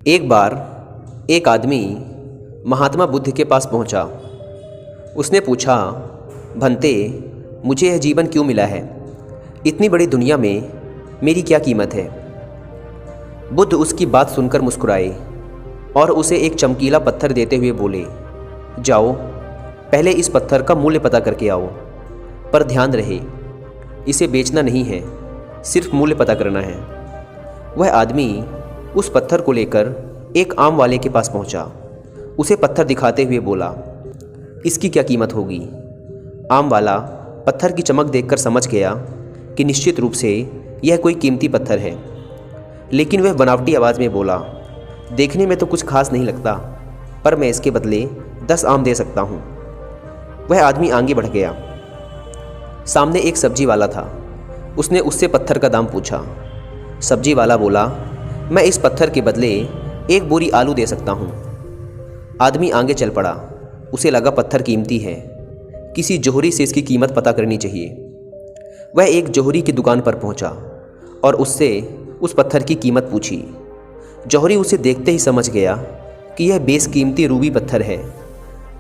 एक बार एक आदमी महात्मा बुद्ध के पास पहुंचा। उसने पूछा, भंते, मुझे यह जीवन क्यों मिला है? इतनी बड़ी दुनिया में मेरी क्या कीमत है? बुद्ध उसकी बात सुनकर मुस्कुराए और उसे एक चमकीला पत्थर देते हुए बोले, जाओ, पहले इस पत्थर का मूल्य पता करके आओ। पर ध्यान रहे, इसे बेचना नहीं है, सिर्फ मूल्य पता करना है। वह आदमी उस पत्थर को लेकर एक आम वाले के पास पहुंचा। उसे पत्थर दिखाते हुए बोला, इसकी क्या कीमत होगी? आम वाला पत्थर की चमक देखकर समझ गया कि निश्चित रूप से यह कोई कीमती पत्थर है, लेकिन वह बनावटी आवाज़ में बोला, देखने में तो कुछ खास नहीं लगता, पर मैं इसके बदले 10 आम दे सकता हूँ। वह आदमी आगे बढ़ गया। सामने एक सब्जी वाला था। उसने उससे पत्थर का दाम पूछा। सब्जी वाला बोला, मैं इस पत्थर के बदले 1 बोरी आलू दे सकता हूँ। आदमी आगे चल पड़ा। उसे लगा पत्थर कीमती है, किसी जोहरी से इसकी कीमत पता करनी चाहिए। वह एक जोहरी की दुकान पर पहुंचा और उससे उस पत्थर की कीमत पूछी। जौहरी उसे देखते ही समझ गया कि यह बेशकीमती रूबी पत्थर है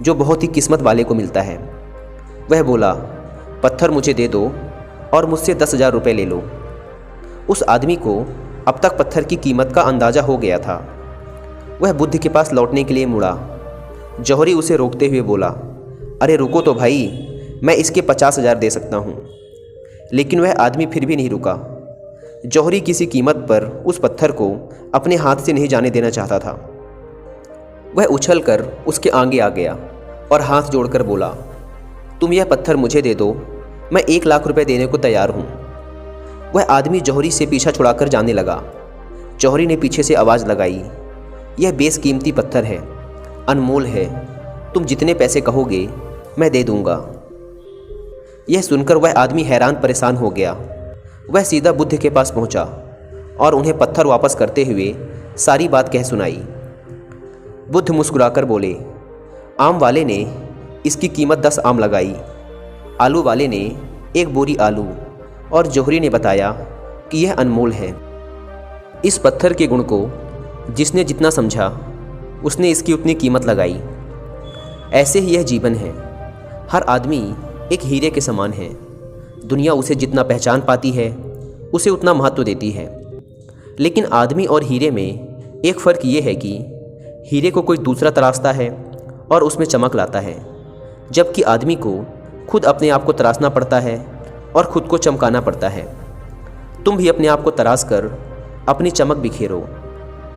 जो बहुत ही किस्मत वाले को मिलता है। वह बोला, पत्थर मुझे दे दो और मुझसे 10,000 रुपये ले लो। उस आदमी को अब तक पत्थर की कीमत का अंदाज़ा हो गया था। वह बुद्ध के पास लौटने के लिए मुड़ा। जौहरी उसे रोकते हुए बोला, अरे रुको तो भाई, मैं इसके 50,000 दे सकता हूँ। लेकिन वह आदमी फिर भी नहीं रुका। जौहरी किसी कीमत पर उस पत्थर को अपने हाथ से नहीं जाने देना चाहता था। वह उछलकर उसके आगे आ गया और हाथ जोड़कर बोला, तुम यह पत्थर मुझे दे दो, मैं 1 लाख रुपए देने को तैयार हूँ। वह आदमी जौहरी से पीछा छुड़ाकर जाने लगा। जौहरी ने पीछे से आवाज़ लगाई, यह बेशकीमती पत्थर है, अनमोल है, तुम जितने पैसे कहोगे मैं दे दूँगा। यह सुनकर वह आदमी हैरान परेशान हो गया। वह सीधा बुद्ध के पास पहुंचा और उन्हें पत्थर वापस करते हुए सारी बात कह सुनाई। बुद्ध मुस्कुराकर बोले, आम वाले ने इसकी कीमत 10 आम लगाई, आलू वाले ने 1 बोरी आलू, और जौहरी ने बताया कि यह अनमोल है। इस पत्थर के गुण को जिसने जितना समझा, उसने इसकी उतनी कीमत लगाई। ऐसे ही यह जीवन है। हर आदमी एक हीरे के समान है। दुनिया उसे जितना पहचान पाती है, उसे उतना महत्व देती है। लेकिन आदमी और हीरे में एक फ़र्क ये है कि हीरे को कोई दूसरा तराशता है और उसमें चमक लाता है, जबकि आदमी को खुद अपने आप को तराशना पड़ता है और ख़ुद को चमकाना पड़ता है। तुम भी अपने आप को तराश कर अपनी चमक बिखेरो।